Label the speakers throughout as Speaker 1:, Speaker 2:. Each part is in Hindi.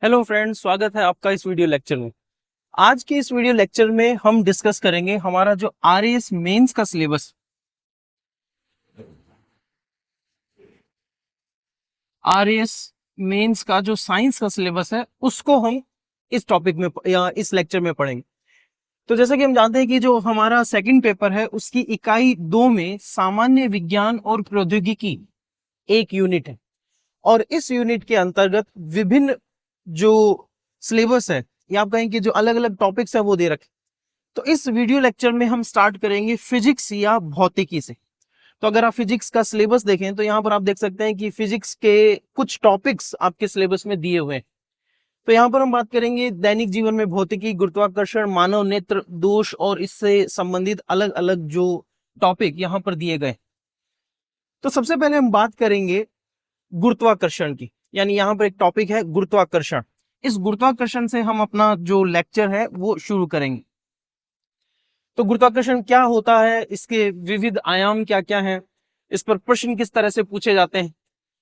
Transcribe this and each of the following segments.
Speaker 1: हेलो फ्रेंड्स, स्वागत है आपका इस वीडियो लेक्चर में। आज के इस वीडियो लेक्चर में हम डिस्कस करेंगे हमारा जो आरएएस मेंस का सिलेबस। आरएएस मेंस का जो साइंस का सिलेबस है उसको हम इस टॉपिक में या इस लेक्चर में पढ़ेंगे। तो जैसा कि हम जानते हैं कि जो हमारा सेकंड पेपर है उसकी इकाई 2 में सामान्य विज्ञान और प्रौद्योगिकी एक यूनिट है और इस यूनिट के अंतर्गत विभिन्न जो सिलेबस है या आप कहें कि जो अलग अलग टॉपिक्स है वो दे रखे। तो इस वीडियो लेक्चर में हम स्टार्ट करेंगे फिजिक्स या भौतिकी से। तो अगर आप फिजिक्स का सिलेबस देखें तो यहाँ पर आप देख सकते हैं कि फिजिक्स के कुछ टॉपिक्स आपके सिलेबस में दिए हुए हैं। तो यहाँ पर हम बात करेंगे दैनिक जीवन में भौतिकी, गुरुत्वाकर्षण, मानव नेत्र दोष और इससे संबंधित अलग अलग जो टॉपिक यहाँ पर दिए गए। तो सबसे पहले हम बात करेंगे गुरुत्वाकर्षण की, यानी यहाँ पर एक टॉपिक है गुरुत्वाकर्षण। इस गुरुत्वाकर्षण से हम अपना जो लेक्चर है वो शुरू करेंगे। तो गुरुत्वाकर्षण क्या होता है, इसके विविध आयाम क्या क्या हैं, इस पर प्रश्न किस तरह से पूछे जाते हैं,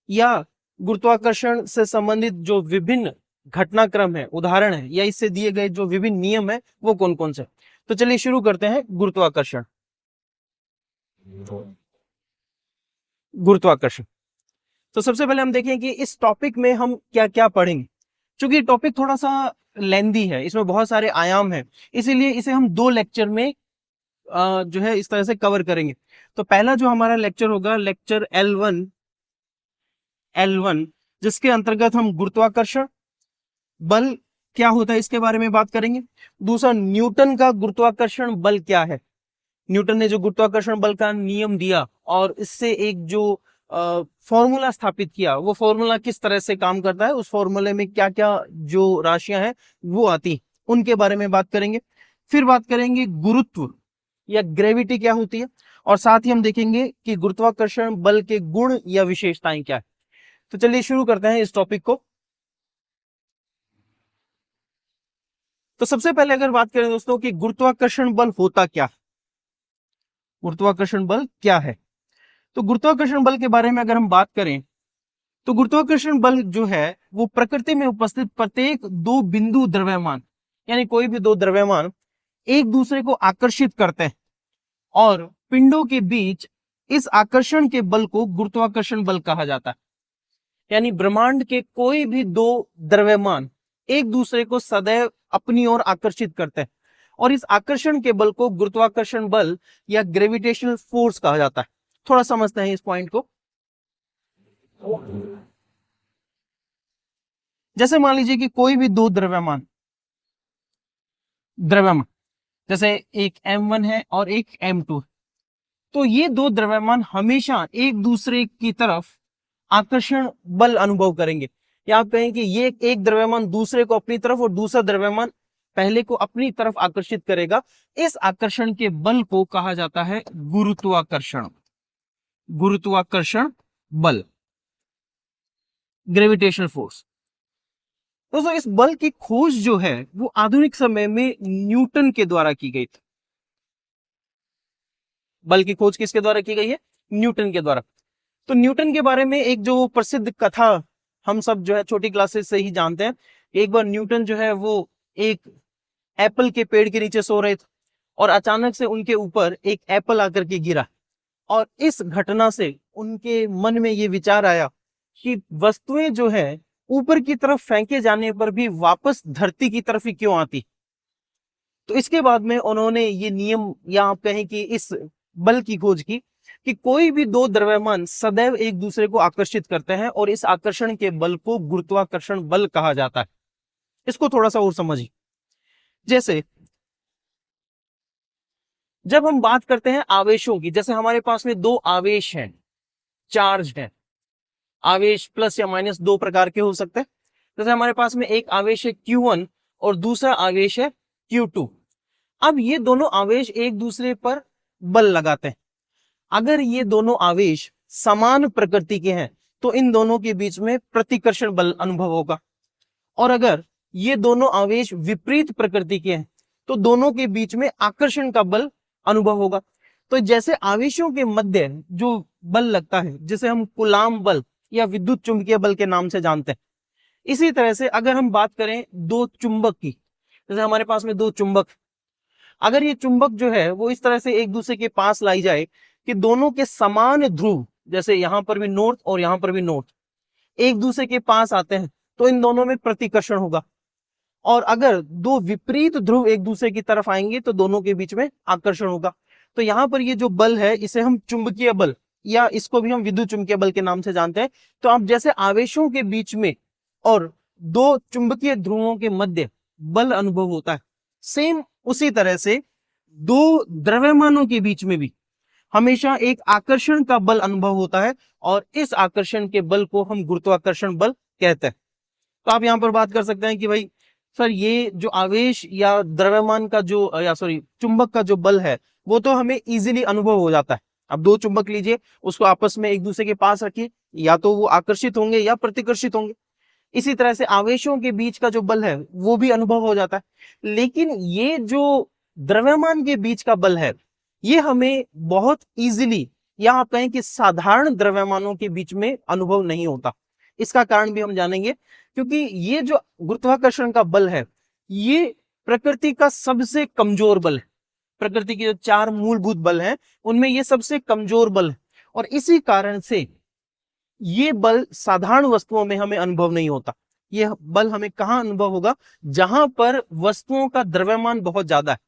Speaker 1: या गुरुत्वाकर्षण से संबंधित जो विभिन्न घटनाक्रम है, उदाहरण है, या इससे दिए गए जो विभिन्न नियम है वो कौन कौन से। तो चलिए शुरू करते हैं गुरुत्वाकर्षण। गुरुत्वाकर्षण तो सबसे पहले हम देखें कि इस टॉपिक में हम क्या क्या पढ़ेंगे। चूंकि टॉपिक थोड़ा सा लेंदी है, इसमें बहुत सारे आयाम हैं, इसीलिए इसे हम 2 लेक्चर में जो है इस तरह से कवर करेंगे। तो पहला जो हमारा लेक्चर होगा लेक्चर L1 जिसके अंतर्गत हम गुरुत्वाकर्षण बल क्या होता है इसके बारे में बात करेंगे। दूसरा, न्यूटन का गुरुत्वाकर्षण बल क्या है, न्यूटन ने जो गुरुत्वाकर्षण बल का नियम दिया और इससे एक जो फॉर्मूला स्थापित किया, वो फॉर्मूला किस तरह से काम करता है, उस फॉर्मूले में क्या क्या जो राशियां हैं वो आती, उनके बारे में बात करेंगे। फिर बात करेंगे गुरुत्व या ग्रेविटी क्या होती है, और साथ ही हम देखेंगे कि गुरुत्वाकर्षण बल के गुण या विशेषताएं क्या है। तो चलिए शुरू करते हैं इस टॉपिक को। तो सबसे पहले अगर बात करें दोस्तों कि गुरुत्वाकर्षण बल होता क्या है, गुरुत्वाकर्षण बल क्या है। तो गुरुत्वाकर्षण बल के बारे में अगर हम बात करें तो गुरुत्वाकर्षण बल जो है वो प्रकृति में उपस्थित प्रत्येक 2 बिंदु द्रव्यमान, यानी कोई भी 2 द्रव्यमान एक दूसरे को आकर्षित करते हैं और पिंडों के बीच इस आकर्षण के बल को गुरुत्वाकर्षण बल कहा जाता है। यानी ब्रह्मांड के कोई भी 2 द्रव्यमान एक दूसरे को सदैव अपनी ओर आकर्षित करते हैं और इस आकर्षण के बल को गुरुत्वाकर्षण बल या ग्रेविटेशनल फोर्स कहा जाता है। थोड़ा समझते हैं इस पॉइंट को। जैसे मान लीजिए कि कोई भी 2 द्रव्यमान जैसे एक M1 है और एक M2, तो ये 2 द्रव्यमान हमेशा एक दूसरे की तरफ आकर्षण बल अनुभव करेंगे, या आप कहें कि ये एक द्रव्यमान दूसरे को अपनी तरफ और दूसरा द्रव्यमान पहले को अपनी तरफ आकर्षित करेगा। इस आकर्षण के बल को कहा जाता है गुरुत्वाकर्षण, गुरुत्वाकर्षण बल, ग्रेविटेशनल फोर्स। दोस्तों इस बल की खोज जो है वो आधुनिक समय में न्यूटन के द्वारा की गई थी। बल की खोज किसके द्वारा की गई है? न्यूटन के द्वारा। तो न्यूटन के बारे में एक जो प्रसिद्ध कथा हम सब जो है छोटी क्लासेस से ही जानते हैं। एक बार न्यूटन जो है वो एक एप्पल के पेड़ के नीचे सो रहे थे और अचानक से उनके ऊपर एक एप्पल आकर के गिरा और इस घटना से उनके मन में ये विचार आया कि वस्तुएं जो है ऊपर की तरफ फेंके जाने पर भी वापस धरती की तरफ ही क्यों आती। तो इसके बाद में उन्होंने ये नियम या आप कहें कि इस बल की खोज की कि कोई भी 2 द्रव्यमान सदैव एक दूसरे को आकर्षित करते हैं और इस आकर्षण के बल को गुरुत्वाकर्षण बल कहा जाता है। इसको थोड़ा सा और समझिए। जैसे जब हम बात करते हैं आवेशों की, जैसे हमारे पास में 2 आवेश हैं, चार्ज है, आवेश प्लस या माइनस 2 प्रकार के हो सकते हैं। जैसे हमारे पास में एक आवेश है Q1 और दूसरा आवेश है Q2। अब ये दोनों आवेश एक दूसरे पर बल लगाते हैं। अगर ये दोनों आवेश समान प्रकृति के हैं तो इन दोनों के बीच में प्रतिकर्षण बल अनुभव होगा, और अगर ये दोनों आवेश विपरीत प्रकृति के हैं तो दोनों के बीच में आकर्षण का बल अनुभव होगा। तो जैसे आवेशों के मध्य जो बल लगता है जिसे हम कूलाम बल या विद्युत चुंबकीय बल के नाम से जानते हैं, इसी तरह से अगर हम बात करें दो चुंबक की, जैसे हमारे पास में दो चुंबक, अगर ये चुंबक जो है वो इस तरह से एक दूसरे के पास लाई जाए कि दोनों के समान ध्रुव, जैसे यहां पर भी नॉर्थ और यहां पर भी नॉर्थ, एक दूसरे के पास आते हैं, तो इन दोनों में प्रतिकर्षण होगा। और अगर दो विपरीत ध्रुव एक दूसरे की तरफ आएंगे तो दोनों के बीच में आकर्षण होगा। तो यहां पर ये जो बल है इसे हम चुंबकीय बल, या इसको भी हम विद्युत चुंबकीय बल के नाम से जानते हैं। तो आप जैसे आवेशों के बीच में और दो चुंबकीय ध्रुवों के मध्य बल अनुभव होता है, सेम उसी तरह से दो द्रव्यमानों के बीच में भी हमेशा एक आकर्षण का बल अनुभव होता है, और इस आकर्षण के बल को हम गुरुत्वाकर्षण बल कहते हैं। तो आप यहां पर बात कर सकते हैं कि भाई सर ये जो आवेश या द्रव्यमान का जो चुंबक का जो बल है वो तो हमें इजीली अनुभव हो जाता है। अब दो चुंबक लीजिए, उसको आपस में एक दूसरे के पास रखिए, या तो वो आकर्षित होंगे या प्रतिकर्षित होंगे। इसी तरह से आवेशों के बीच का जो बल है वो भी अनुभव हो जाता है। लेकिन ये जो द्रव्यमान के बीच का बल है ये हमें बहुत इजीली, या आप कहें कि साधारण द्रव्यमानों के बीच में अनुभव नहीं होता। इसका कारण भी हम जानेंगे, क्योंकि ये जो गुरुत्वाकर्षण का बल है ये प्रकृति का सबसे कमजोर बल है। प्रकृति के जो चार मूलभूत बल हैं उनमें ये सबसे कमजोर बल है, और इसी कारण से ये बल साधारण वस्तुओं में हमें अनुभव नहीं होता। ये बल हमें कहाँ अनुभव होगा? जहां पर वस्तुओं का द्रव्यमान बहुत ज्यादा है।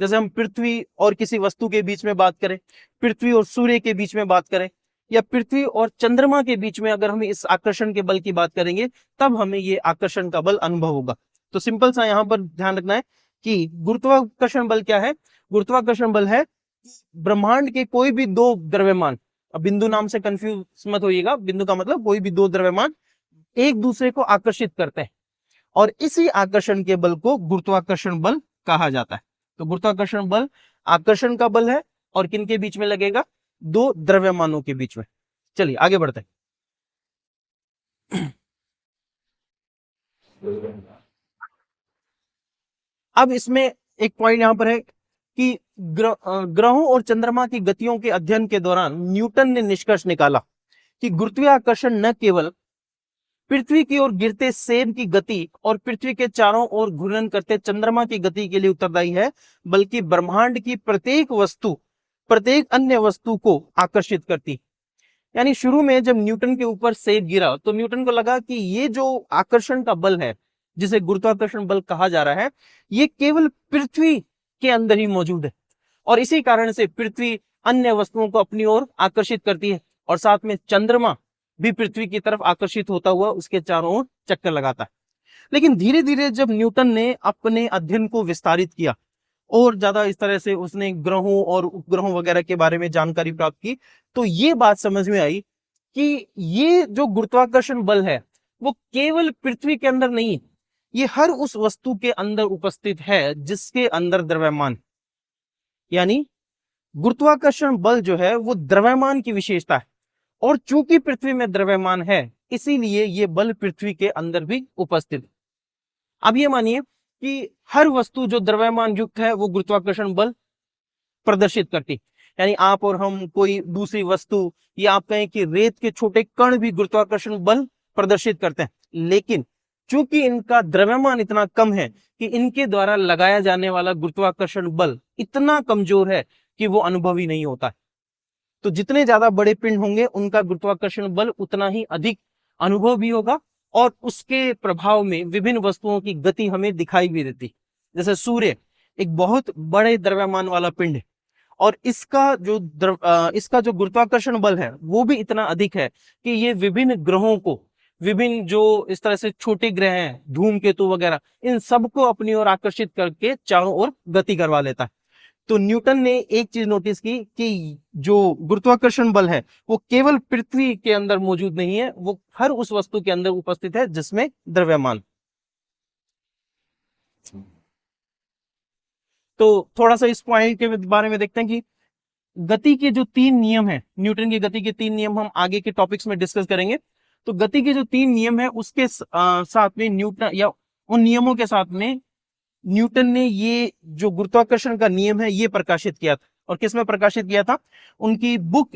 Speaker 1: जैसे हम पृथ्वी और किसी वस्तु के बीच में बात करें, पृथ्वी और सूर्य के बीच में बात करें, या पृथ्वी और चंद्रमा के बीच में अगर हम इस आकर्षण के बल की बात करेंगे, तब हमें ये आकर्षण का बल अनुभव होगा। तो सिंपल सा यहाँ पर ध्यान रखना है कि गुरुत्वाकर्षण बल क्या है। गुरुत्वाकर्षण बल है ब्रह्मांड के कोई भी दो द्रव्यमान, अब बिंदु नाम से कंफ्यूज मत होइएगा, बिंदु का मतलब कोई भी दो द्रव्यमान एक दूसरे को आकर्षित करते हैं, और इसी आकर्षण के बल को गुरुत्वाकर्षण बल कहा जाता है। तो गुरुत्वाकर्षण बल आकर्षण का बल है, और किन के बीच में लगेगा? दो द्रव्यमानों के बीच में। चलिए आगे बढ़ते हैं। अब इसमें एक पॉइंट यहां पर है कि ग्रहों और चंद्रमा की गतियों के अध्ययन के दौरान न्यूटन ने निष्कर्ष निकाला कि गुरुत्वीय आकर्षण न केवल पृथ्वी की ओर गिरते सेब की गति और पृथ्वी के चारों ओर घूर्णन करते चंद्रमा की गति के लिए उत्तरदायी है, बल्कि ब्रह्मांड की प्रत्येक वस्तु प्रत्येक अन्य वस्तु को आकर्षित करती। यानी शुरू में जब न्यूटन के ऊपर सेब गिरा तो न्यूटन को लगा कि ये जो आकर्षण का बल है, जिसे गुरुत्वाकर्षण बल कहा जा रहा है, ये केवल पृथ्वी के अंदर ही मौजूद है, और इसी कारण से पृथ्वी अन्य वस्तुओं को अपनी ओर आकर्षित करती है, और साथ में चंद्रमा भी पृथ्वी की तरफ आकर्षित होता हुआ उसके चारों ओर चक्कर लगाता है। लेकिन धीरे धीरे जब न्यूटन ने अपने अध्ययन को विस्तारित किया और ज्यादा इस तरह से उसने ग्रहों और उपग्रहों वगैरह के बारे में जानकारी प्राप्त की, तो ये बात समझ में आई कि ये जो गुरुत्वाकर्षण बल है वो केवल पृथ्वी के अंदर नहीं, ये हर उस वस्तु के अंदर उपस्थित है जिसके अंदर द्रव्यमान। यानी गुरुत्वाकर्षण बल जो है वो द्रव्यमान की विशेषता है, और चूंकि पृथ्वी में द्रव्यमान है इसीलिए ये बल पृथ्वी के अंदर भी उपस्थित है। अब ये मानिए कि हर वस्तु जो द्रव्यमान युक्त है वो गुरुत्वाकर्षण बल प्रदर्शित करती, यानी आप और हम, कोई दूसरी वस्तु, या आप कहें कि रेत के छोटे कण भी गुरुत्वाकर्षण बल प्रदर्शित करते हैं। लेकिन चूंकि इनका द्रव्यमान इतना कम है कि इनके द्वारा लगाया जाने वाला गुरुत्वाकर्षण बल इतना कमजोर है कि वो अनुभवी नहीं होता है। तो जितने ज्यादा बड़े पिंड होंगे उनका गुरुत्वाकर्षण बल उतना ही अधिक अनुभव भी होगा, और उसके प्रभाव में विभिन्न वस्तुओं की गति हमें दिखाई भी देती। जैसे सूर्य एक बहुत बड़े द्रव्यमान वाला पिंड है, और इसका जो गुरुत्वाकर्षण बल है वो भी इतना अधिक है कि ये विभिन्न ग्रहों को, विभिन्न जो इस तरह से छोटे ग्रह हैं, धूमकेतु वगैरह, इन सबको अपनी ओर आकर्षित करके चारों ओर गति करवा लेता है। तो न्यूटन ने एक चीज नोटिस की कि जो गुरुत्वाकर्षण बल है वो केवल पृथ्वी के अंदर मौजूद नहीं है, वो हर उस वस्तु के अंदर उपस्थित है जिसमें द्रव्यमान। तो थोड़ा सा इस पॉइंट के बारे में देखते हैं कि गति के जो तीन नियम है, न्यूटन की गति के तीन नियम हम आगे के टॉपिक्स में डिस्कस करेंगे। तो गति के जो तीन नियम है उसके साथ में न्यूटन, या उन नियमों के साथ में न्यूटन ने ये जो गुरुत्वाकर्षण का नियम है ये प्रकाशित किया था। और किसमें प्रकाशित किया था? उनकी बुक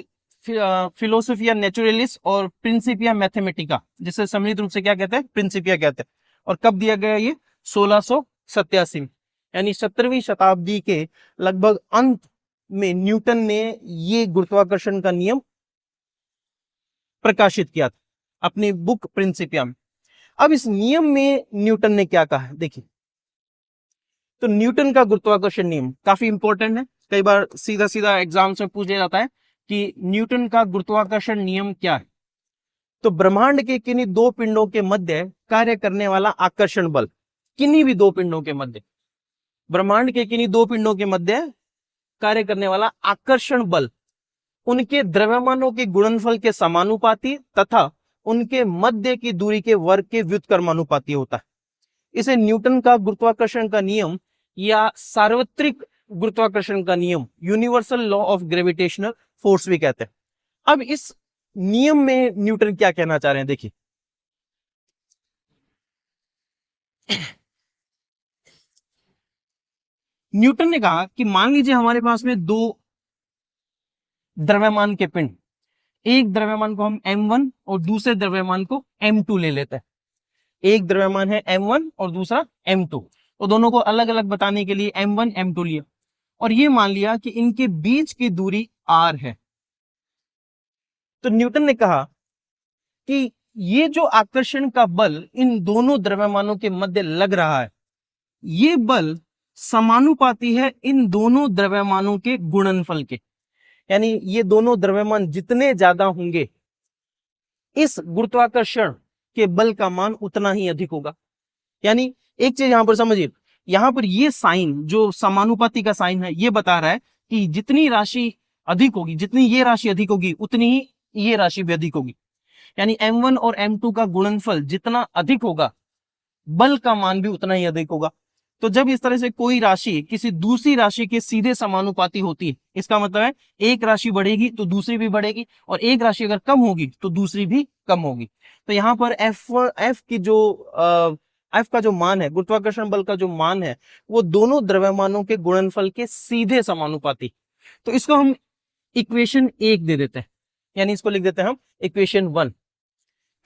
Speaker 1: फिलोसोफिया नेचुरलिस और प्रिंसिपिया मैथमेटिका, जिसे सम्मिलित रूप से क्या कहते हैं, प्रिंसिपिया कहते हैं। और कब दिया गया ये, 1687 में, यानी 17वीं शताब्दी के लगभग अंत में न्यूटन ने ये गुरुत्वाकर्षण का नियम प्रकाशित किया था अपनी बुक प्रिंसिपिया में। अब इस नियम में न्यूटन ने क्या कहा है देखिए। तो न्यूटन का गुरुत्वाकर्षण नियम काफी इंपॉर्टेंट है, कई बार सीधा सीधा एग्जाम्स में पूछा जाता है कि न्यूटन का गुरुत्वाकर्षण नियम क्या है। तो ब्रह्मांड के किन्हीं दो पिंडों के मध्य कार्य करने वाला आकर्षण बल, किन्हीं भी दो पिंडों के मध्य, ब्रह्मांड के किन्हीं दो पिंडों के मध्य कार्य करने वाला आकर्षण बल उनके द्रव्यमानों के गुणनफल के समानुपाती तथा उनके मध्य की दूरी के वर्ग के व्युत्क्रमानुपाती होता है। इसे न्यूटन का गुरुत्वाकर्षण का नियम या सार्वत्रिक गुरुत्वाकर्षण का नियम, universal law of gravitational force भी कहते हैं। अब इस नियम में न्यूटन क्या कहना चाह रहे हैं देखिए। न्यूटन ने कहा कि मान लीजिए हमारे पास में दो द्रव्यमान के पिंड, एक द्रव्यमान को हम m1 और दूसरे द्रव्यमान को m2 ले लेते हैं। एक द्रव्यमान है m1 और दूसरा m2, तो दोनों को अलग अलग बताने के लिए m1 m2 लिया और ये मान लिया कि इनके बीच की दूरी r है। तो न्यूटन ने कहा कि ये जो आकर्षण का बल इन दोनों द्रव्यमानों के मध्य लग रहा है, ये बल समानुपाती है इन दोनों द्रव्यमानों के गुणनफल के, यानी ये दोनों द्रव्यमान जितने ज्यादा होंगे इस गुरुत्वाकर्षण के बल का मान उतना ही अधिक होगा। यानी एक चीज यहां पर समझिए, यहां पर ये साइन जो समानुपाती का साइन है ये बता रहा है कि जितनी राशि अधिक होगी, जितनी ये राशि अधिक होगी उतनी ही ये राशि भी अधिक होगी। यानी m1 और m2 का गुणनफल जितना अधिक होगा बल का मान भी उतना ही अधिक होगा। तो जब इस तरह से कोई राशि किसी दूसरी राशि के सीधे समानुपाती होती है, इसका मतलब है एक राशि बढ़ेगी तो दूसरी भी बढ़ेगी और एक राशि अगर कम होगी तो दूसरी भी कम होगी। तो यहाँ पर एफ का जो मान है, गुरुत्वाकर्षण बल का जो मान है, वो दोनों द्रव्यमानों के गुणनफल के सीधे समानुपाती। तो इसको हम इक्वेशन 1 दे देते हैं, यानी इसको लिख देते हैं हम इक्वेशन 1।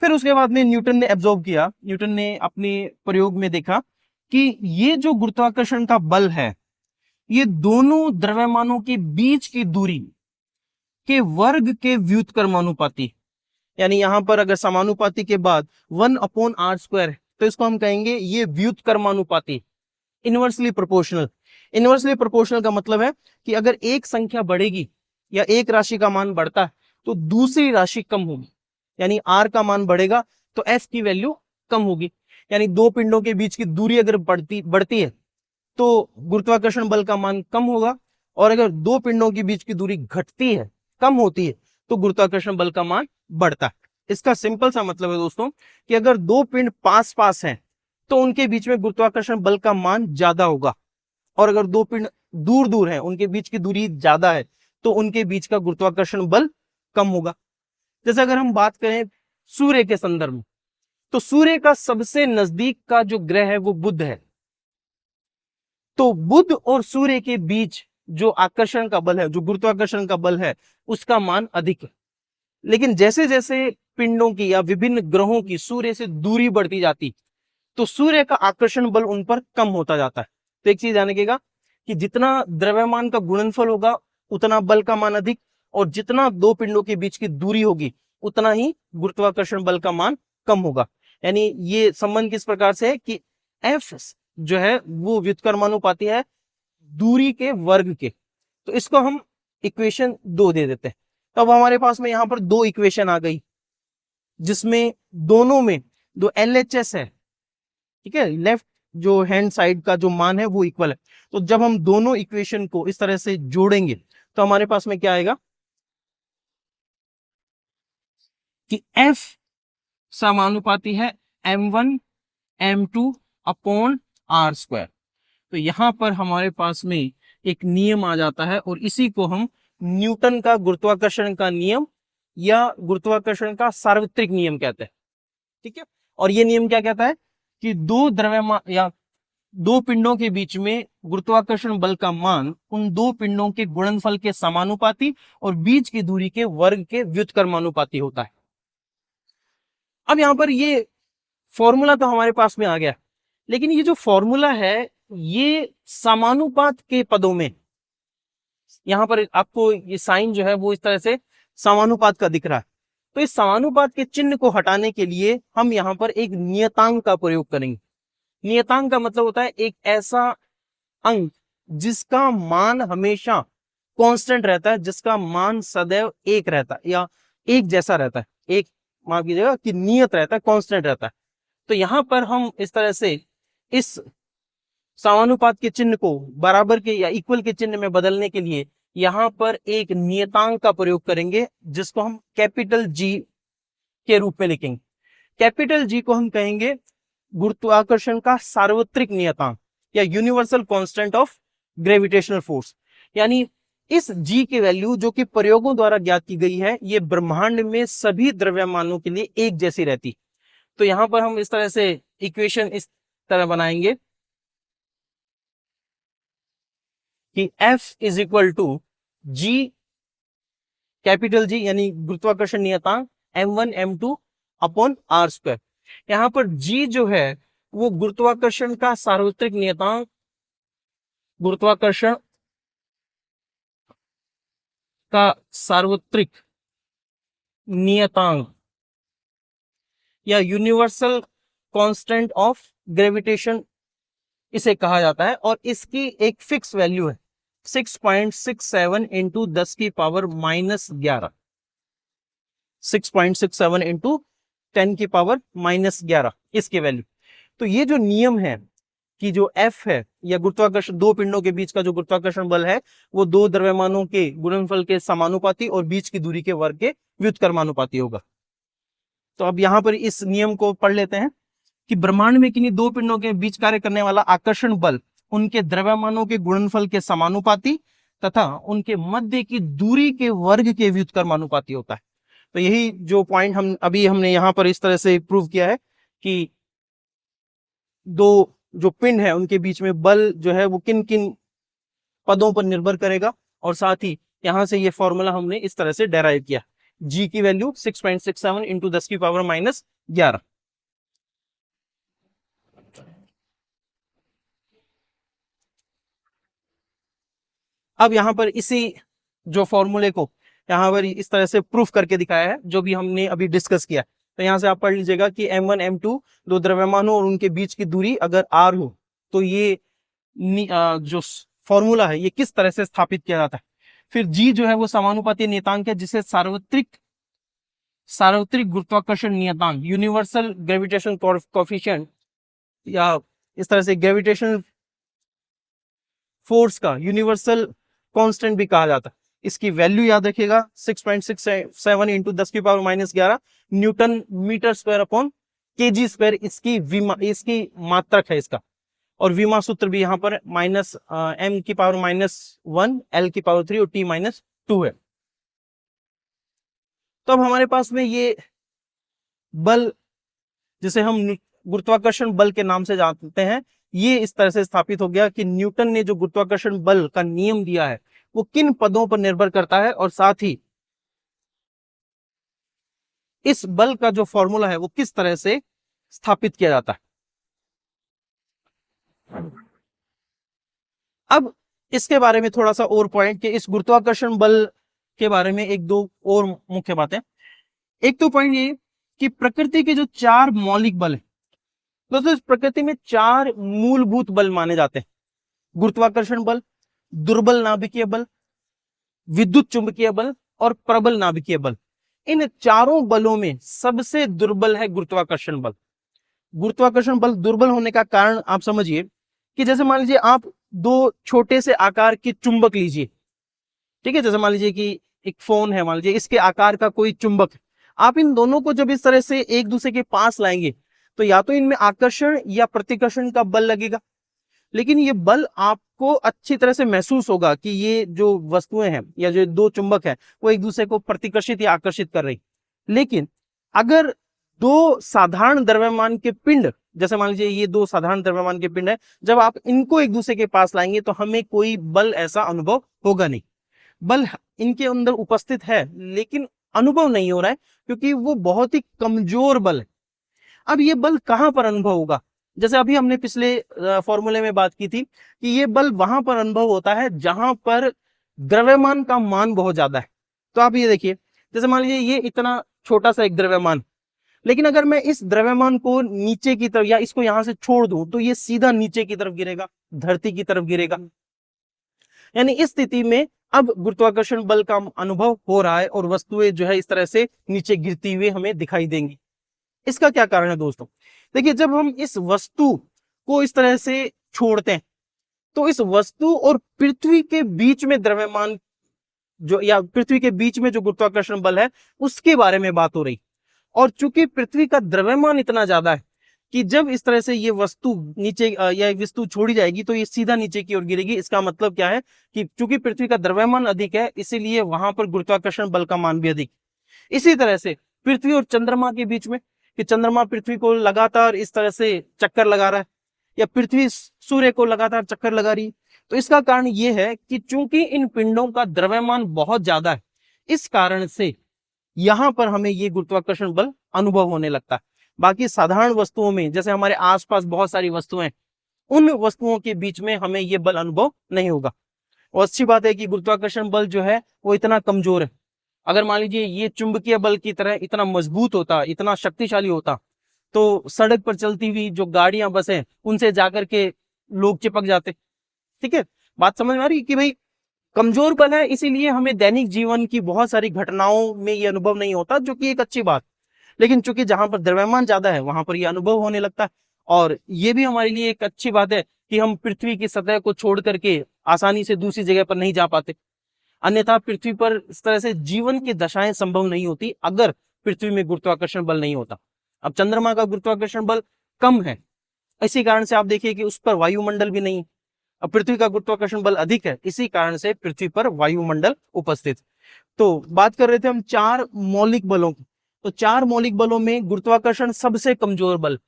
Speaker 1: फिर उसके बाद में न्यूटन ने एब्जॉर्ब किया, न्यूटन ने अपने प्रयोग में देखा कि ये जो गुरुत्वाकर्षण का बल है ये दोनों द्रव्यमानों के बीच की दूरी के वर्ग के व्युत्क्रमानुपाती, यानी यहां पर अगर समानुपाती के बाद 1/r² है तो इसको हम कहेंगे ये व्युत्क्रमानुपाती, इनवर्सली प्रोपोर्शनल। इनवर्सली प्रोपोर्शनल का मतलब है कि अगर एक संख्या बढ़ेगी या एक राशि का मान बढ़ता है तो दूसरी राशि कम होगी, यानी r का मान बढ़ेगा तो f की वैल्यू कम होगी। यानी दो पिंडों के बीच की दूरी अगर बढ़ती है तो गुरुत्वाकर्षण बल का मान कम होगा, और अगर दो पिंडों के बीच की दूरी घटती है, कम होती है, तो गुरुत्वाकर्षण बल का मान बढ़ता है। इसका सिंपल सा मतलब है दोस्तों कि अगर दो पिंड पास पास हैं तो उनके बीच में गुरुत्वाकर्षण बल का मान ज्यादा होगा, और अगर दो पिंड दूर दूर हैं, उनके बीच की दूरी ज्यादा है, तो उनके बीच का गुरुत्वाकर्षण बल कम होगा। जैसे अगर हम बात करें सूर्य के संदर्भ में, तो सूर्य का सबसे नजदीक का जो ग्रह है वो बुध है। तो बुध और सूर्य के बीच जो आकर्षण का बल है, जो गुरुत्वाकर्षण का बल है, उसका मान अधिक है। लेकिन जैसे जैसे पिंडों की या विभिन्न ग्रहों की सूर्य से दूरी बढ़ती जाती तो सूर्य का आकर्षण बल उन पर कम होता जाता है। तो एक चीज ध्यान रखिएगा कि जितना द्रव्यमान का गुणनफल होगा उतना बल का मान अधिक, और जितना दो पिंडों के बीच की दूरी होगी उतना ही गुरुत्वाकर्षण बल का मान कम होगा। यानी ये संबंध किस प्रकार से है कि एफ जो है वो व्युत्क्रमानुपाती है दूरी के वर्ग के। तो इसको हम इक्वेशन 2 दे देते हैं। तो अब हमारे पास में यहाँ पर दो इक्वेशन आ गई जिसमें दोनों में जो LHS है, ठीक है, लेफ्ट जो हैंड साइड का जो मान है वो इक्वल है। तो जब हम दोनों इक्वेशन को इस तरह से जोड़ेंगे तो हमारे पास में क्या आएगा कि F समानुपाती है m1 m2 अपॉन r²। तो यहां पर हमारे पास में एक नियम आ जाता है और इसी को हम न्यूटन का गुरुत्वाकर्षण का नियम या गुरुत्वाकर्षण का सार्वत्रिक नियम कहते हैं। ठीक है, और ये नियम क्या कहता है कि दो द्रव्यमान या दो पिंडों के बीच में गुरुत्वाकर्षण बल का मान उन दो पिंडों के गुणनफल के समानुपाती और बीच की दूरी के वर्ग के व्युत्क्रमानुपाती होता है। अब यहां पर ये फॉर्मूला तो हमारे पास में आ गया, लेकिन ये जो फॉर्मूला है ये समानुपात के पदों में, यहां पर आपको ये साइन जो है वो इस तरह से समानुपात का दिख रहा है। तो इस समानुपात के चिन्ह को हटाने के लिए हम यहां पर एक नियतांक का प्रयोग करेंगे। नियतांक का मतलब होता है एक ऐसा अंक जिसका मान हमेशा कांस्टेंट रहता है, जिसका मान सदैव एक रहता है या एक जैसा रहता है, एक माफ कीजिएगा कि नियत रहता है, कांस्टेंट रहता है। तो यहां पर हम इस तरह से इस समानुपात के चिन्ह को बराबर के या इक्वल के चिन्ह में बदलने के लिए यहां पर एक नियतांक का प्रयोग करेंगे, जिसको हम कैपिटल जी के रूप में लिखेंगे। कैपिटल जी को हम कहेंगे गुरुत्वाकर्षण का सार्वत्रिक नियतांक या universal constant of gravitational force. यानी इस जी की वैल्यू जो कि प्रयोगों द्वारा ज्ञात की गई है, ये ब्रह्मांड में सभी द्रव्यमानों के लिए एक जैसी रहती। तो यहां पर हम इस तरह से इक्वेशन इस तरह बनाएंगे कि F is equal to G capital G यानी गुरुत्वाकर्षण नियतांक m1 m2 upon r square. यहां पर g जो है वो गुरुत्वाकर्षण का सार्वत्रिक नियतांक, गुरुत्वाकर्षण का सार्वत्रिक नियतांक या यूनिवर्सल कांस्टेंट ऑफ ग्रेविटेशन इसे कहा जाता है, और इसकी एक फिक्स वैल्यू है 6.67 इंटू 10 की पावर -11, 6.67 इंटू 10 की पावर -11 इसकी वैल्यू। तो ये जो नियम है कि जो F है या गुरुत्वाकर्षण, दो पिंडों के बीच का जो गुरुत्वाकर्षण बल है वो दो द्रव्यमानों के गुणनफल के समानुपाती और बीच की दूरी के वर्ग के व्युत्क्रमानुपाती होगा। तो अब यहां पर इस नियम को पढ़ लेते हैं कि ब्रह्मांड में किन्हीं दो पिंडों के बीच कार्य करने वाला आकर्षण बल उनके द्रव्यमानों के गुणनफल के समानुपाती तथा उनके मध्य की दूरी के वर्ग के व्युत्क्रमानुपाती होता है। तो यही जो पॉइंट हमने यहां पर इस तरह से प्रूव किया है कि दो जो पिंड है उनके बीच में बल जो है वो किन किन पदों पर निर्भर करेगा, और साथ ही यहां से ये फॉर्मूला हमने इस तरह से डेराइव किया। जी की वैल्यू 6.67 इंटू 10 की पावर -11। अब यहां पर इसी जो फॉर्मूले को यहां पर इस तरह से प्रूफ करके दिखाया है जो भी हमने अभी डिस्कस किया। तो यहां से आप पढ़ लीजिएगा कि m1 m2 दो द्रव्यमान हो और उनके बीच की दूरी अगर r हो तो ये जो फॉर्मूला है ये किस तरह से स्थापित किया जाता है। फिर g जो है वो समानुपाती नियतांक है जिसे सार्वत्रिक गुरुत्वाकर्षण नियतांक यूनिवर्सल ग्रेविटेशन कोएफिशिएंट या इस तरह से ग्रेविटेशनल फोर्स का यूनिवर्सल कांस्टेंट भी कहा जाता है। इसकी वैल्यू याद रखिएगा 6.67 इंटू 10 की power -11 newton metre square upon kg square इसकी मात्रक है इसका, और विमा सूत्र भी यहाँ पर m की पावर -1 l की पावर 3 और t -2 है। तो अब हमारे पास में ये बल जिसे हम गुरुत्वाकर्षण बल के नाम से जानते हैं, ये इस तरह से स्थापित हो गया कि न्यूटन ने जो गुरुत्वाकर्षण बल का नियम दिया है वो किन पदों पर निर्भर करता है, और साथ ही इस बल का जो फॉर्मूला है वो किस तरह से स्थापित किया जाता है। अब इसके बारे में थोड़ा सा और पॉइंट कि इस गुरुत्वाकर्षण बल के बारे में एक दो और मुख्य बातें। एक तो पॉइंट ये कि प्रकृति के जो चार मौलिक बल है, दोस्तों इस प्रकृति में चार मूलभूत बल माने जाते हैं। गुरुत्वाकर्षण बल, दुर्बल नाभिकीय बल, विद्युत चुंबकीय बल और प्रबल नाभिकीय बल। इन चारों बलों में सबसे दुर्बल है गुरुत्वाकर्षण बल। गुरुत्वाकर्षण बल दुर्बल होने का कारण आप समझिए कि जैसे मान लीजिए आप दो छोटे से आकार के चुंबक लीजिए, ठीक है, जैसे मान लीजिए कि एक फोन है, मान लीजिए इसके आकार का कोई चुंबक है। आप इन दोनों को जब इस तरह से एक दूसरे के पास लाएंगे तो या तो इनमें आकर्षण या प्रतिकर्षण का बल लगेगा, लेकिन ये बल आपको अच्छी तरह से महसूस होगा कि ये जो वस्तुएं हैं या जो दो चुंबक है वो एक दूसरे को प्रतिकर्षित या आकर्षित कर रही। लेकिन अगर दो साधारण द्रव्यमान के पिंड, जैसे मान लीजिए ये दो साधारण द्रव्यमान के पिंड है, जब आप इनको एक दूसरे के पास लाएंगे तो हमें कोई बल ऐसा अनुभव होगा नहीं। बल इनके अंदर उपस्थित है लेकिन अनुभव नहीं हो रहा है, क्योंकि वो बहुत ही कमजोर बल है। अब ये बल कहां पर अनुभव होगा? जैसे अभी हमने पिछले फॉर्मूले में बात की थी कि ये बल वहां पर अनुभव होता है जहां पर द्रव्यमान का मान बहुत ज्यादा है। तो आप ये देखिए, जैसे मान लीजिए ये इतना छोटा सा एक द्रव्यमान, लेकिन अगर मैं इस द्रव्यमान को नीचे की तरफ या इसको यहां से छोड़ दूं तो ये सीधा नीचे की तरफ गिरेगा, धरती की तरफ गिरेगा। यानी इस स्थिति में अब गुरुत्वाकर्षण बल का अनुभव हो रहा है और वस्तुएं जो है इस तरह से नीचे गिरती हुई हमें दिखाई देंगी। इसका क्या कारण है दोस्तों? देखिए, जब हम इस वस्तु को इस तरह से छोड़ते हैं तो इस वस्तु और पृथ्वी के बीच में द्रव्यमान जो या पृथ्वी के बीच में जो गुरुत्वाकर्षण बल है उसके बारे में बात हो रही। और चूंकि पृथ्वी का द्रव्यमान इतना ज्यादा है कि जब इस तरह से ये वस्तु नीचे या वस्तु छोड़ी जाएगी तो ये सीधा नीचे की ओर गिरेगी। इसका मतलब क्या है कि चूंकि पृथ्वी का द्रव्यमान अधिक है इसीलिए वहां पर गुरुत्वाकर्षण बल का मान भी अधिक। इसी तरह से पृथ्वी और चंद्रमा के बीच में, कि चंद्रमा पृथ्वी को लगातार इस तरह से चक्कर लगा रहा है या पृथ्वी सूर्य को लगातार चक्कर लगा रही, तो इसका कारण यह है कि चूंकि इन पिंडों का द्रव्यमान बहुत ज्यादा है, इस कारण से यहां पर हमें ये गुरुत्वाकर्षण बल अनुभव होने लगता है। बाकी साधारण वस्तुओं में, जैसे हमारे आसपास बहुत सारी वस्तुएं, उन वस्तुओं के बीच में हमें ये बल अनुभव नहीं होगा। और अच्छी बात है कि गुरुत्वाकर्षण बल जो है वो इतना कमजोर है। अगर मान लीजिए ये चुंबकीय बल की तरह इतना मजबूत होता, इतना शक्तिशाली होता, तो सड़क पर चलती हुई जो गाड़ियां बसें उनसे जाकर के लोग चिपक जाते। ठीक है, बात समझ में आ रही है कि भाई कमजोर बल है, इसीलिए हमें दैनिक जीवन की बहुत सारी घटनाओं में ये अनुभव नहीं होता, जो कि एक अच्छी बात। लेकिन चूंकि जहां पर द्रव्यमान ज्यादा है वहां पर ये अनुभव होने लगता है। और ये भी हमारे लिए एक अच्छी बात है कि हम पृथ्वी की सतह को छोड़ करके आसानी से दूसरी जगह पर नहीं जा पाते। अन्यथा पृथ्वी पर इस तरह से जीवन की दशाएं संभव नहीं होती अगर पृथ्वी में गुरुत्वाकर्षण बल नहीं होता। अब चंद्रमा का गुरुत्वाकर्षण बल कम है, इसी कारण से आप देखिए कि उस पर वायुमंडल भी नहीं है। अब पृथ्वी का गुरुत्वाकर्षण बल अधिक है, इसी कारण से पृथ्वी पर वायुमंडल उपस्थित। तो बात कर रहे थे हम चार मौलिक बलों की। तो चार मौलिक बलों में गुरुत्वाकर्षण सबसे कमजोर बल,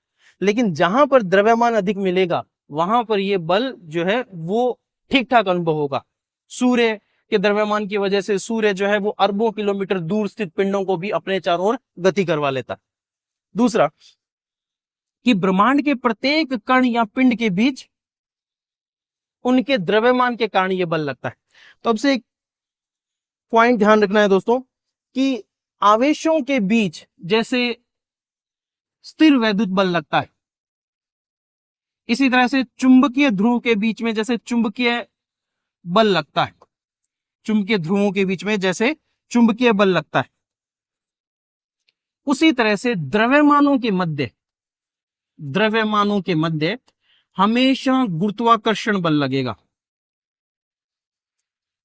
Speaker 1: लेकिन जहां पर द्रव्यमान अधिक मिलेगा वहां पर यह बल जो है वो ठीक ठाक अनुभव होगा। सूर्य के द्रव्यमान की वजह से सूर्य जो है वो अरबों किलोमीटर दूर स्थित पिंडों को भी अपने चारों ओर गति करवा लेता। दूसरा, कि ब्रह्मांड के प्रत्येक कण या पिंड के बीच उनके द्रव्यमान के कारण यह बल लगता है। तो अब से एक पॉइंट ध्यान रखना है दोस्तों कि आवेशों के बीच जैसे स्थिर वैद्युत बल लगता है, इसी तरह से चुंबकीय ध्रुव के बीच में जैसे चुंबकीय बल लगता है, चुंबकीय ध्रुवों के बीच में जैसे चुंबकीय बल लगता है, उसी तरह से द्रव्यमानों के मध्य हमेशा गुरुत्वाकर्षण बल लगेगा,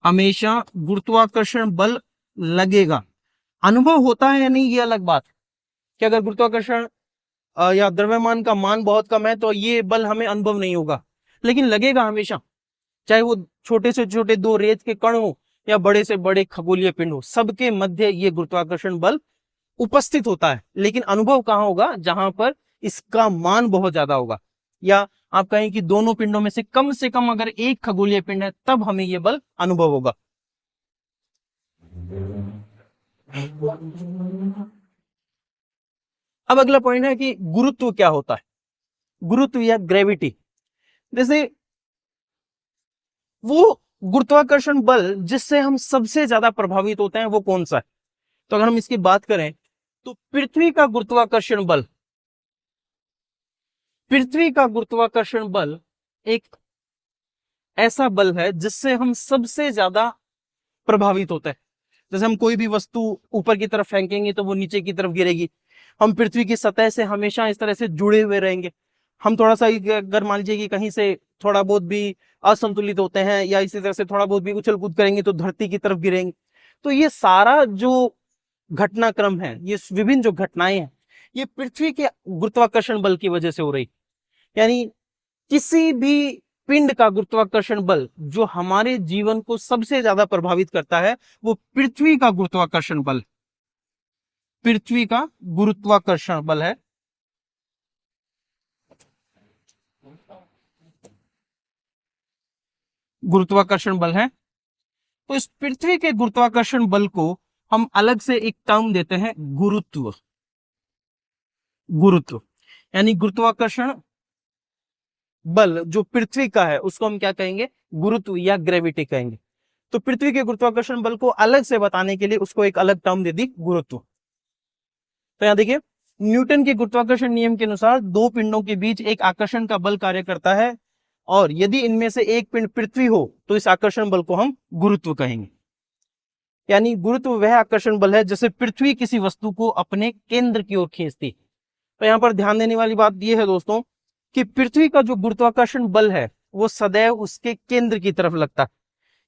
Speaker 1: हमेशा गुरुत्वाकर्षण बल लगेगा। अनुभव होता है या नहीं ये अलग बात, कि अगर गुरुत्वाकर्षण या द्रव्यमान का मान बहुत कम है तो ये बल हमें अनुभव नहीं होगा, लेकिन लगेगा हमेशा, चाहे वो छोटे से छोटे दो रेत के कण हो या बड़े से बड़े खगोलीय पिंड हो, सबके मध्य ये गुरुत्वाकर्षण बल उपस्थित होता है। लेकिन अनुभव कहां होगा? जहां पर इसका मान बहुत ज्यादा होगा, या आप कहें कि दोनों पिंडों में से कम अगर एक खगोलीय पिंड है तब हमें यह बल अनुभव होगा। अब अगला पॉइंट है कि गुरुत्व क्या होता है, गुरुत्व या ग्रेविटी। जैसे वो गुरुत्वाकर्षण बल जिससे हम सबसे ज्यादा प्रभावित होते हैं वो कौन सा है? तो अगर हम इसकी बात करें तो पृथ्वी का गुरुत्वाकर्षण बल, पृथ्वी का गुरुत्वाकर्षण बल एक ऐसा बल है जिससे हम सबसे ज्यादा प्रभावित होते हैं। जैसे हम कोई भी वस्तु ऊपर की तरफ फेंकेंगे तो वो नीचे की तरफ गिरेगी। हम पृथ्वी की सतह से हमेशा इस तरह से जुड़े हुए रहेंगे। हम थोड़ा सा अगर मान लीजिए कि कहीं से थोड़ा बहुत भी असंतुलित होते हैं या इसी तरह से थोड़ा बहुत भी उछल कूद करेंगे तो धरती की तरफ गिरेंगे। तो ये सारा जो घटनाक्रम है, ये विभिन्न जो घटनाएं हैं, ये पृथ्वी के गुरुत्वाकर्षण बल की वजह से हो रही। यानी किसी भी पिंड का गुरुत्वाकर्षण बल जो हमारे जीवन को सबसे ज्यादा प्रभावित करता है वो पृथ्वी का गुरुत्वाकर्षण बल। पृथ्वी का गुरुत्वाकर्षण बल है, गुरुत्वाकर्षण बल है। तो इस पृथ्वी के गुरुत्वाकर्षण बल को हम अलग से एक टर्म देते हैं, गुरुत्व। गुरुत्व यानी गुरुत्वाकर्षण बल जो पृथ्वी का है उसको हम क्या कहेंगे, गुरुत्व या ग्रेविटी कहेंगे। तो पृथ्वी के गुरुत्वाकर्षण बल को अलग से बताने के लिए उसको एक अलग टर्म दे दी, गुरुत्व। तो यहां देखिए, न्यूटन के गुरुत्वाकर्षण नियम के अनुसार दो पिंडों के बीच एक आकर्षण का बल कार्य करता है, और यदि इनमें से एक पिंड पृथ्वी हो तो इस आकर्षण बल को हम गुरुत्व कहेंगे। यानी गुरुत्व वह आकर्षण बल है जैसे पृथ्वी किसी वस्तु को अपने केंद्र की ओर खींचती। तो यहाँ पर ध्यान देने वाली बात यह है दोस्तों कि पृथ्वी का जो गुरुत्वाकर्षण बल है वो सदैव उसके केंद्र की तरफ लगता है।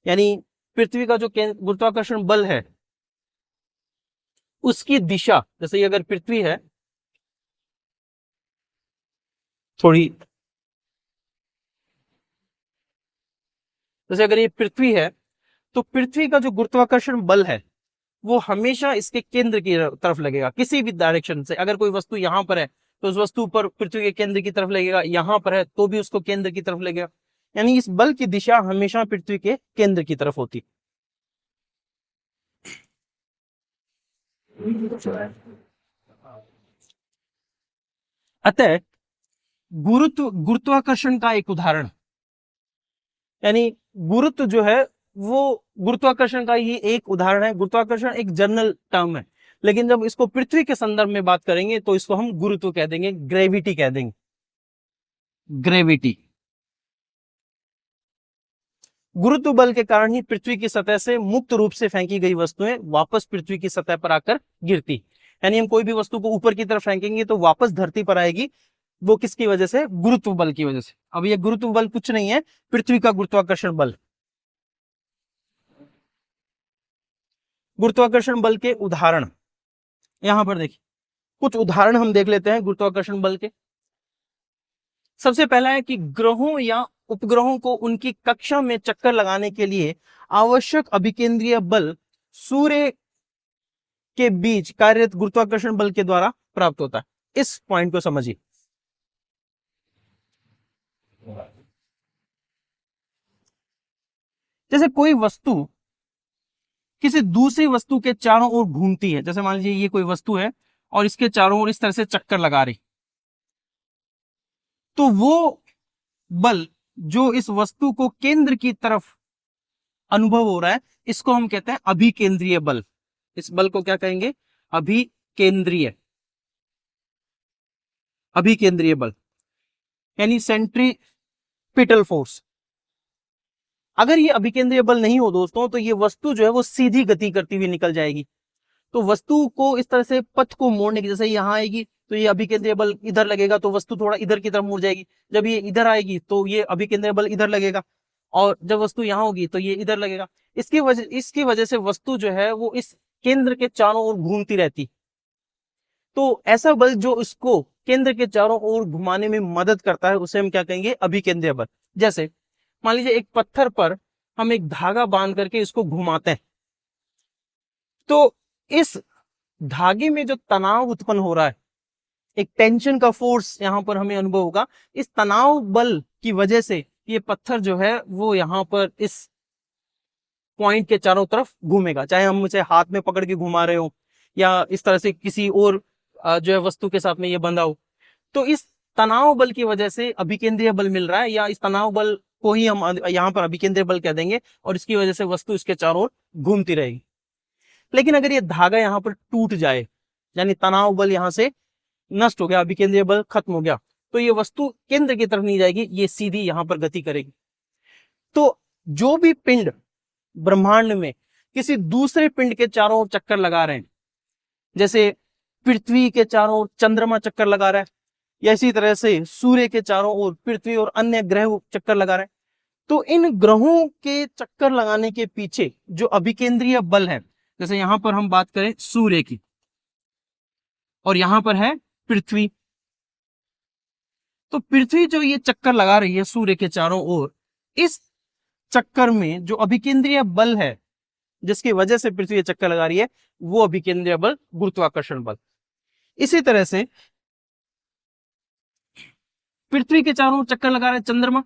Speaker 1: यानी पृथ्वी का जो गुरुत्वाकर्षण बल है उसकी दिशा, जैसे अगर पृथ्वी है, थोड़ी जैसे अगर ये पृथ्वी है तो पृथ्वी का जो गुरुत्वाकर्षण बल है वो हमेशा इसके केंद्र की तरफ लगेगा, किसी भी डायरेक्शन से। अगर कोई वस्तु यहां पर है तो उस वस्तु पर पृथ्वी के केंद्र की तरफ लगेगा, यहां पर है तो भी उसको केंद्र की तरफ लगेगा। यानी इस बल की दिशा हमेशा पृथ्वी के केंद्र की तरफ होती। अतः गुरुत्वाकर्षण का एक उदाहरण, यानी गुरुत्व जो है वो गुरुत्वाकर्षण का ही एक उदाहरण है। गुरुत्वाकर्षण एक जनरल टर्म है, लेकिन जब इसको पृथ्वी के संदर्भ में बात करेंगे तो इसको हम गुरुत्व कह देंगे, ग्रेविटी कह देंगे, ग्रेविटी। गुरुत्व बल के कारण ही पृथ्वी की सतह से मुक्त रूप से फेंकी गई वस्तुएं वापस पृथ्वी की सतह पर आकर गिरती। यानी हम कोई भी वस्तु को ऊपर की तरफ फेंकेंगे तो वापस धरती पर आएगी, वो किसकी वजह से, गुरुत्व बल की वजह से। अब ये गुरुत्व बल कुछ नहीं है, पृथ्वी का गुरुत्वाकर्षण बल। गुरुत्वाकर्षण बल के उदाहरण यहां पर देखिए, कुछ उदाहरण हम देख लेते हैं गुरुत्वाकर्षण बल के। सबसे पहला है कि ग्रहों या उपग्रहों को उनकी कक्षा में चक्कर लगाने के लिए आवश्यक अभिकेंद्रीय बल सूर्य के बीच कार्यरत गुरुत्वाकर्षण बल के द्वारा प्राप्त होता है। इस पॉइंट को समझिए। जैसे कोई वस्तु किसी दूसरी वस्तु के चारों ओर घूमती है, जैसे मान लीजिए ये कोई वस्तु है और इसके चारों ओर इस तरह से चक्कर लगा रही, तो वो बल जो इस वस्तु को केंद्र की तरफ अनुभव हो रहा है इसको हम कहते हैं अभिकेंद्रीय बल। इस बल को क्या कहेंगे, अभिकेंद्रीय, अभिकेंद्रीय बल यानी सेंट्रीपिटल फोर्स। अगर ये अभिकेंद्रीय बल नहीं हो दोस्तों तो ये वस्तु जो है वो सीधी गति करती हुई निकल जाएगी। तो वस्तु को इस तरह से पथ को मोड़ने की, जैसे यहां आएगी तो ये अभिकेंद्रीय बल इधर लगेगा तो वस्तु थोड़ा इधर की तरफ मुड़ जाएगी। जब ये इधर आएगी तो ये अभिकेंद्रीय बल इधर लगेगा, और जब वस्तु यहां होगी तो ये इधर लगेगा। इसकी वजह से वस्तु जो है वो इस केंद्र के चारों ओर घूमती रहती। तो ऐसा बल जो इसको केंद्र के चारों ओर घुमाने में मदद करता है उसे हम क्या कहेंगे, अभिकेंद्रीय बल। जैसे मान लीजिए एक पत्थर पर हम एक धागा बांध करके इसको घुमाते हैं, तो इस धागे में जो तनाव उत्पन्न हो रहा है, एक टेंशन का फोर्स यहां पर हमें अनुभव होगा। इस तनाव बल की वजह से ये पत्थर जो है वो यहां पर इस पॉइंट के चारों तरफ घूमेगा, चाहे हम उसे हाथ में पकड़ के घुमा रहे हो या इस तरह से किसी और जो है वस्तु के साथ में ये बंधा हो। तो इस तनाव बल की वजह से अभिकेंद्रीय बल मिल रहा है, या इस तनाव बल को ही हम यहाँ पर अभिकेंद्रीय बल कह देंगे, और इसकी वजह से वस्तु इसके चारों ओर घूमती रहेगी। लेकिन अगर ये धागा यहाँ पर टूट जाए, यानी तनाव बल यहाँ से नष्ट हो गया, अभिकेंद्रीय बल खत्म हो गया, तो ये वस्तु केंद्र की तरफ नहीं जाएगी, ये सीधी यहाँ पर गति करेगी। तो जो भी पिंड ब्रह्मांड में किसी दूसरे पिंड के चारों ओर चक्कर लगा रहे हैं, जैसे पृथ्वी के चारों ओर चंद्रमा चक्कर लगा रहा है, या इसी तरह से सूर्य के चारों ओर पृथ्वी और अन्य ग्रह चक्कर लगा रहे हैं, तो इन ग्रहों के चक्कर लगाने के पीछे जो अभिकेंद्रीय बल है, जैसे यहां पर हम बात करें सूर्य की और यहां पर है पृथ्वी, तो पृथ्वी जो ये चक्कर लगा रही है सूर्य के चारों ओर, इस चक्कर में जो अभिकेंद्रीय बल है जिसकी वजह से पृथ्वी चक्कर लगा रही है, वो अभिकेंद्रीय बल, गुरुत्वाकर्षण बल। इसी तरह से पृथ्वी के चारों ओर चक्कर लगा रहा है चंद्रमा,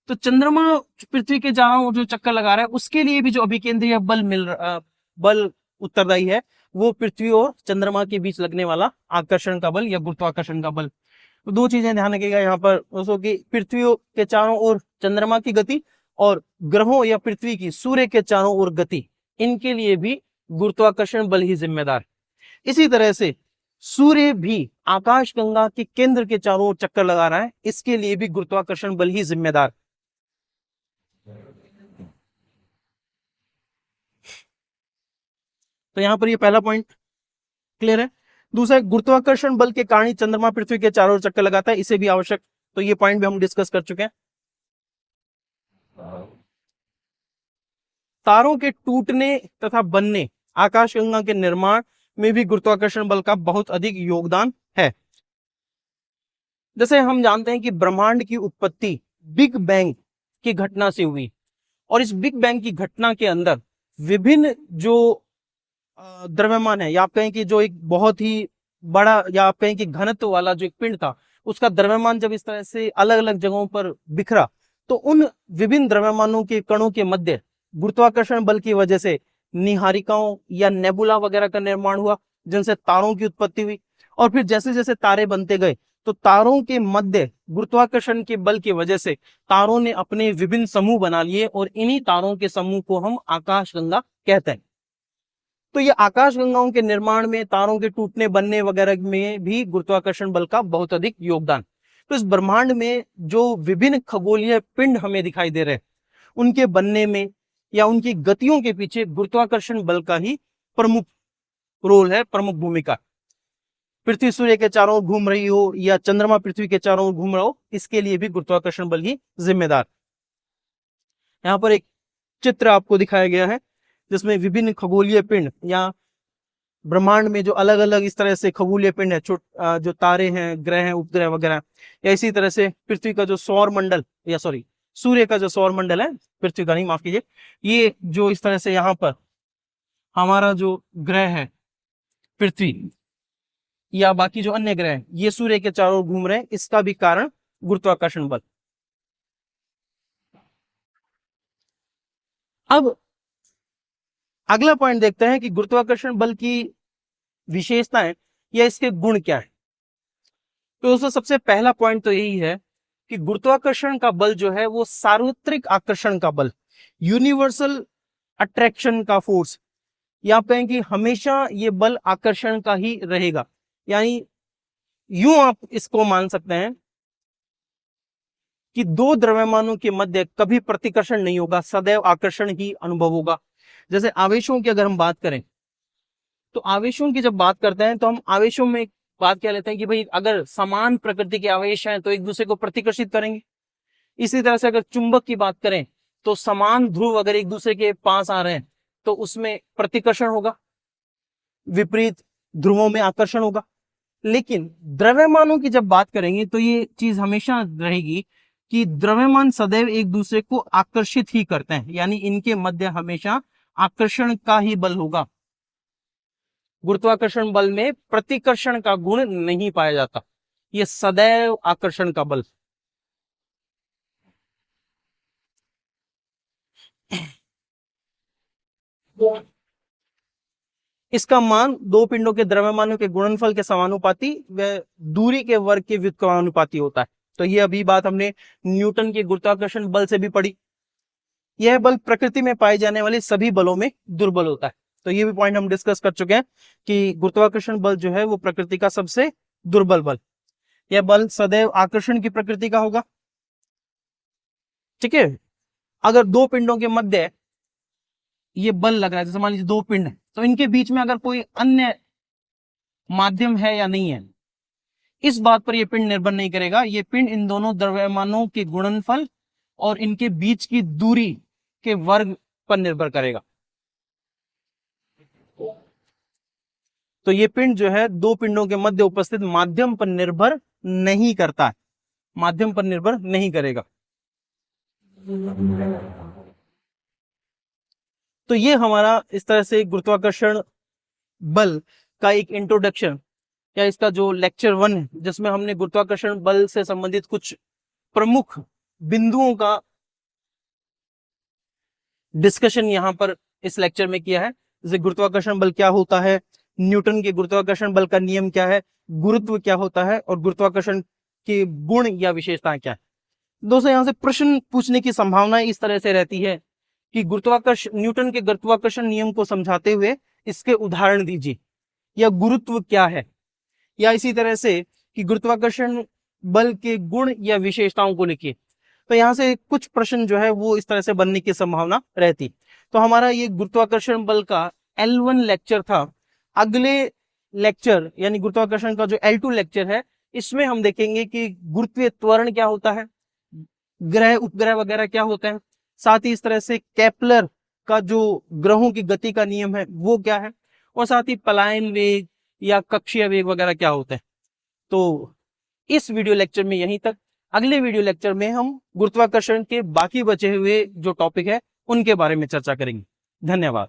Speaker 1: तो चंद्रमा पृथ्वी के चारों ओर जो चक्कर लगा रहा है उसके लिए भी जो अभिकेंद्रीय बल उत्तरदायी है, वो पृथ्वी और चंद्रमा के बीच लगने वाला आकर्षण का बल या गुरुत्वाकर्षण का बल। तो दो चीजें ध्यान रखिएगा यहाँ पर दोस्तों की, पृथ्वी के चारों ओर चंद्रमा की गति और ग्रहों या पृथ्वी की सूर्य के चारों ओर गति, इनके लिए भी गुरुत्वाकर्षण बल ही जिम्मेदार। इसी तरह से सूर्य भी आकाशगंगा के केंद्र के चारों ओर चक्कर लगा रहा है, इसके लिए भी गुरुत्वाकर्षण बल ही जिम्मेदार। तो यहां पर ये पहला पॉइंट क्लियर है। दूसरा, गुरुत्वाकर्षण बल के कारण ही चंद्रमा पृथ्वी के चारों ओर चक्कर लगाता है, इसे भी आवश्यक, तो ये पॉइंट भी हम डिस्कस कर चुके हैं। तारों के टूटने तथा बनने, आकाशगंगा के निर्माण में भी गुरुत्वाकर्षण बल का बहुत अधिक योगदान है। जैसे हम जानते हैं कि ब्रह्मांड की उत्पत्ति बिग बैंग की घटना से हुई, और इस बिग बैंग की घटना के अंदर विभिन्न जो द्रव्यमान है, या आप कहें कि जो एक बहुत ही बड़ा, या आप कहें कि घनत्व वाला जो एक पिंड था, उसका द्रव्यमान जब इस तरह से अलग अलग जगहों पर बिखरा, तो उन विभिन्न द्रव्यमानों के कणों के मध्य गुरुत्वाकर्षण बल की वजह से निहारिकाओं या नेबुला वगैरह का निर्माण हुआ, जिनसे तारों की उत्पत्ति हुई। और फिर जैसे जैसे तारे बनते गए, तो तारों के मध्य गुरुत्वाकर्षण के बल की वजह से तारों ने अपने विभिन्न समूह बना लिए, और इन्हीं तारों के समूह को हम आकाशगंगा कहते हैं। तो ये आकाशगंगाओं के निर्माण में, तारों के टूटने बनने वगैरह में भी गुरुत्वाकर्षण बल का बहुत अधिक योगदान। तो इस ब्रह्मांड में जो विभिन्न खगोलीय पिंड हमें दिखाई दे रहे हैं, उनके बनने में या उनकी गतियों के पीछे गुरुत्वाकर्षण बल का ही प्रमुख रोल है, प्रमुख भूमिका। पृथ्वी सूर्य के चारों ओर घूम रही हो या चंद्रमा पृथ्वी के चारों ओर घूम रहा हो, इसके लिए भी गुरुत्वाकर्षण बल ही जिम्मेदार। यहाँ पर एक चित्र आपको दिखाया गया है, जिसमें विभिन्न खगोलीय पिंड या ब्रह्मांड में जो अलग अलग इस तरह से खगोलीय पिंड है, जो तारे हैं, ग्रह हैं, उपग्रह वगैरह, या इसी तरह से पृथ्वी का जो सौर मंडल, या सॉरी सूर्य का जो सौर मंडल है, पृथ्वी का नहीं, माफ कीजिए, ये जो इस तरह से यहाँ पर हमारा जो ग्रह है पृथ्वी या बाकी जो अन्य ग्रह, ये सूर्य के चारों ओर घूम रहे हैं, इसका भी कारण गुरुत्वाकर्षण बल। अब अगला पॉइंट देखते हैं कि गुरुत्वाकर्षण बल की विशेषताएं या इसके गुण क्या है। तो दोस्तों सबसे पहला पॉइंट तो यही है कि गुरुत्वाकर्षण का बल जो है वो सार्वत्रिक आकर्षण का बल, यूनिवर्सल अट्रैक्शन का फोर्स, या आप कहें कि हमेशा ये बल आकर्षण का ही रहेगा। यानी यूं आप इसको मान सकते हैं कि दो द्रव्यमानों के मध्य कभी प्रतिकर्षण नहीं होगा, सदैव आकर्षण ही अनुभव होगा। जैसे आवेशों की अगर हम बात करें, तो आवेशों की जब बात करते हैं तो हम आवेशों में बात क्या लेते हैं कि भाई अगर समान प्रकृति के आवेश हैं तो एक दूसरे को प्रतिकर्षित करेंगे। इसी तरह से अगर चुंबक की बात करें तो समान ध्रुव अगर एक दूसरे के पास आ रहे हैं तो उसमें प्रतिकर्षण होगा, विपरीत ध्रुवों में आकर्षण होगा। लेकिन द्रव्यमानों की जब बात करेंगे तो ये चीज हमेशा रहेगी कि द्रव्यमान सदैव एक दूसरे को आकर्षित ही करते हैं, यानी इनके मध्य हमेशा आकर्षण का ही बल होगा। गुरुत्वाकर्षण बल में प्रतिकर्षण का गुण नहीं पाया जाता, ये सदैव आकर्षण का बल। इसका मान दो पिंडों के द्रव्यमानों के गुणनफल के समानुपाती व दूरी के वर्ग के व्युत्क्रमानुपाती होता है। तो ये अभी बात हमने न्यूटन के गुरुत्वाकर्षण बल से भी पढ़ी। यह बल प्रकृति में पाए जाने वाले सभी बलों में दुर्बल होता है। तो ये भी पॉइंट हम डिस्कस कर चुके हैं कि गुरुत्वाकर्षण बल जो है वो प्रकृति का सबसे दुर्बल बल। यह बल सदैव आकर्षण की प्रकृति का होगा। ठीक है, अगर दो पिंडों के मध्य ये बल लग रहा है, जैसे मान लीजिए दो पिंड है, तो इनके बीच में अगर कोई अन्य माध्यम है या नहीं है, इस बात पर यह पिंड निर्भर नहीं करेगा। ये पिंड इन दोनों द्रव्यमानों के गुणनफल और इनके बीच की दूरी के वर्ग पर निर्भर करेगा। तो ये पिंड जो है दो पिंडों के मध्य उपस्थित माध्यम पर निर्भर नहीं करता है, माध्यम पर निर्भर नहीं करेगा। तो ये हमारा इस तरह से गुरुत्वाकर्षण बल का एक इंट्रोडक्शन या इसका जो लेक्चर 1 है, जिसमें हमने गुरुत्वाकर्षण बल से संबंधित कुछ प्रमुख बिंदुओं का डिस्कशन यहाँ पर इस लेक्चर में किया है। जैसे गुरुत्वाकर्षण बल क्या होता है, न्यूटन के गुरुत्वाकर्षण बल का नियम क्या है, गुरुत्व क्या होता है और गुरुत्वाकर्षण के गुण या विशेषताएं क्या है। दोस्तों यहाँ से प्रश्न पूछने की संभावना इस तरह से रहती है कि गुरुत्वाकर्षण न्यूटन के गुरुत्वाकर्षण नियम को समझाते हुए इसके उदाहरण दीजिए, या गुरुत्व क्या है, या इसी तरह से कि गुरुत्वाकर्षण बल के गुण या विशेषताओं को लिखिए। तो यहाँ से कुछ प्रश्न जो है वो इस तरह से बनने की संभावना रहती। तो हमारा ये गुरुत्वाकर्षण बल का L1 लेक्चर था। अगले लेक्चर यानी गुरुत्वाकर्षण का जो L2 लेक्चर है, इसमें हम देखेंगे कि गुरुत्वीय त्वरण क्या होता है, ग्रह उपग्रह वगैरह क्या होते हैं, साथ ही इस तरह से केपलर का जो ग्रहों की गति का नियम है वो क्या है, और साथ ही पलायन वेग या कक्षीय वेग वगैरह क्या होते हैं। तो इस वीडियो लेक्चर में यहीं तक। अगले वीडियो लेक्चर में हम गुरुत्वाकर्षण के बाकी बचे हुए जो टॉपिक है उनके बारे में चर्चा करेंगे। धन्यवाद।